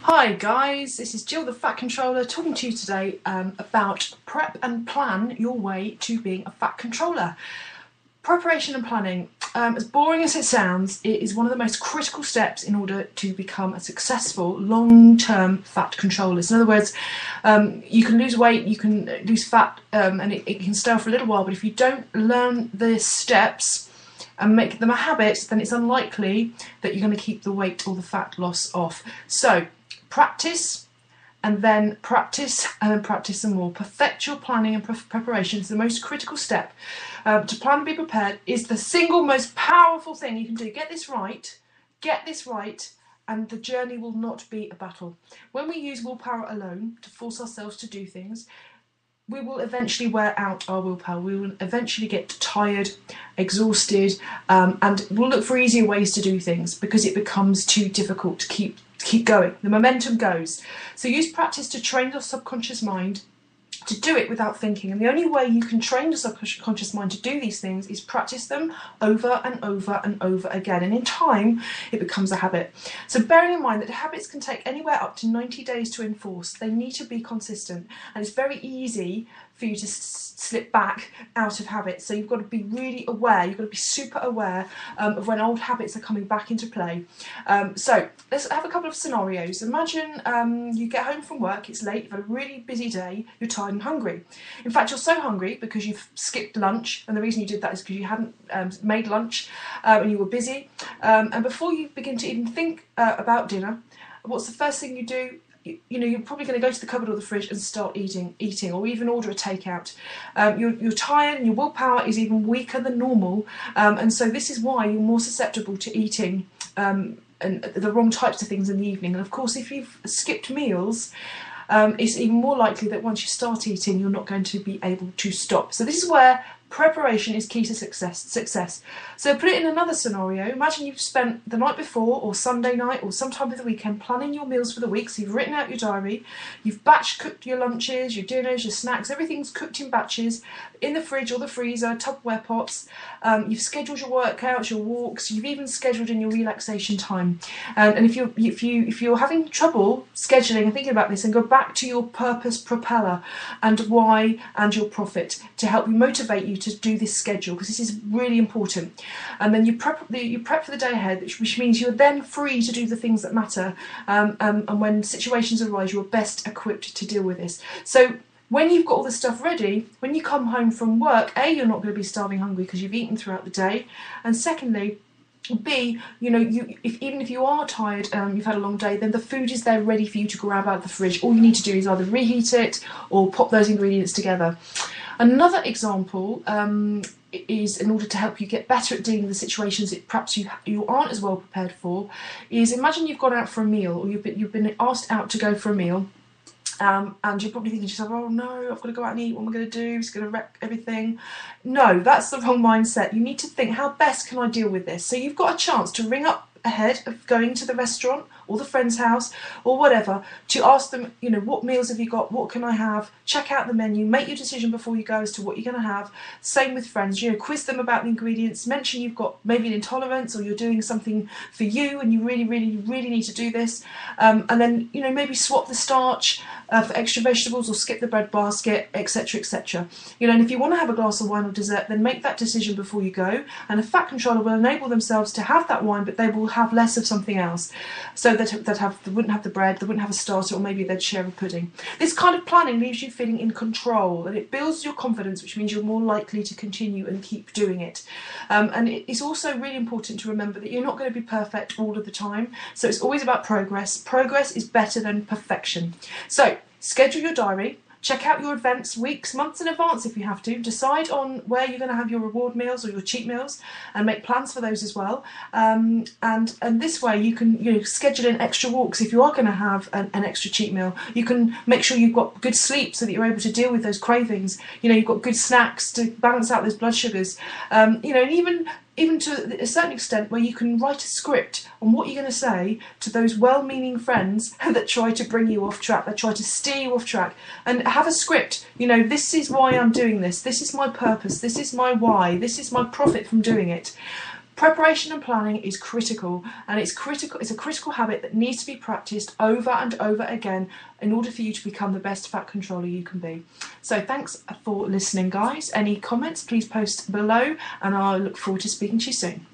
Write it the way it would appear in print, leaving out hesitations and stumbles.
Hi guys, this is Jill the Fat Controller talking to you today about prep and plan your way to being a fat controller. Preparation and planning, as boring as it sounds, it is one of the most critical steps in order to become a successful long-term fat controller. So in other words, you can lose weight, you can lose fat, and it can stay off for a little while, but if you don't learn the steps and make them a habit, then it's unlikely that you're going to keep the weight or the fat loss off. So practice, and then practice, and then practice some more. Perfect your planning and preparation is the most critical step. To plan and be prepared is the single most powerful thing you can do. Get this right, and the journey will not be a battle. When we use willpower alone to force ourselves to do things, we will eventually wear out our willpower. We will eventually get tired, exhausted, and we'll look for easier ways to do things because it becomes too difficult to keep going. The momentum goes. So use practice to train your subconscious mind to do it without thinking. And the only way you can train your subconscious mind to do these things is practice them over and over and over again. And in time, it becomes a habit. So bearing in mind that habits can take anywhere up to 90 days to enforce, they need to be consistent. And it's very easy for you to slip back out of habits. So you've got to be really aware, you've got to be super aware of when old habits are coming back into play. So let's have a couple of scenarios. Imagine you get home from work, it's late, you've had a really busy day, you're tired and hungry. In fact, you're so hungry because you've skipped lunch, and the reason you did that is because you hadn't made lunch and you were busy. And before you begin to even think about dinner, what's the first thing you do? You're probably going to go to the cupboard or the fridge and start eating, or even order a takeout. You're tired and your willpower is even weaker than normal, and so this is why you're more susceptible to eating and the wrong types of things in the evening. And of course, if you've skipped meals, it's even more likely that once you start eating, you're not going to be able to stop. So this is where preparation is key to success. So put it in another scenario. Imagine you've spent the night before or Sunday night or sometime of the weekend planning your meals for the week. So you've written out your diary, you've batch cooked your lunches, your dinners, your snacks, everything's cooked in batches in the fridge or the freezer, Tupperware pots. You've scheduled your workouts, your walks, you've even scheduled in your relaxation time. And if you're having trouble scheduling and thinking about this, then go back to your purpose propeller and why and your profit to help you motivate you to do this schedule, because this is really important. And then you prep for the day ahead, which means you're then free to do the things that matter, and when situations arise, you're best equipped to deal with this. So when you've got all this stuff ready, when you come home from work, A, you're not going to be starving hungry because you've eaten throughout the day, and secondly, B, even if you are tired, you've had a long day, then the food is there ready for you to grab out of the fridge. All you need to do is either reheat it or pop those ingredients together. Another example is, in order to help you get better at dealing with the situations that perhaps you aren't as well prepared for, is imagine you've gone out for a meal, or you've been asked out to go for a meal. And you're probably thinking to yourself, oh no, I've got to go out and eat, what am I going to do? It's going to wreck everything. No, that's the wrong mindset. You need to think, how best can I deal with this? So you've got a chance to ring up ahead of going to the restaurant or the friend's house or whatever, to ask them, what meals have you got, what can I have, check out the menu, make your decision before you go as to what you're going to have. Same with friends, quiz them about the ingredients, mention you've got maybe an intolerance or you're doing something for you and you really, really, really need to do this, and then maybe swap the starch for extra vegetables or skip the bread basket, etc, etc. And if you want to have a glass of wine or dessert, then make that decision before you go, and a fat controller will enable themselves to have that wine, but they will have less of something else, so they wouldn't have the bread, they wouldn't have a starter, or maybe they'd share a pudding. This kind of planning leaves you feeling in control, and it builds your confidence, which means you're more likely to continue and keep doing it. And it's also really important to remember that you're not going to be perfect all of the time, so it's always about progress. Progress is better than perfection. So schedule your diary. Check out your events weeks, months in advance if you have to. Decide on where you're going to have your reward meals or your cheat meals, and make plans for those as well. And this way you can schedule in extra walks if you are going to have an extra cheat meal. You can make sure you've got good sleep so that you're able to deal with those cravings. You've got good snacks to balance out those blood sugars. And even to a certain extent where you can write a script on what you're going to say to those well-meaning friends that try to bring you off track, that try to steer you off track, and have a script. This is why I'm doing this, this is my purpose, this is my why, this is my profit from doing it. Preparation and planning is critical, and it's a critical habit that needs to be practiced over and over again in order for you to become the best fat controller you can be. So thanks for listening, guys. Any comments, please post below, and I'll look forward to speaking to you soon.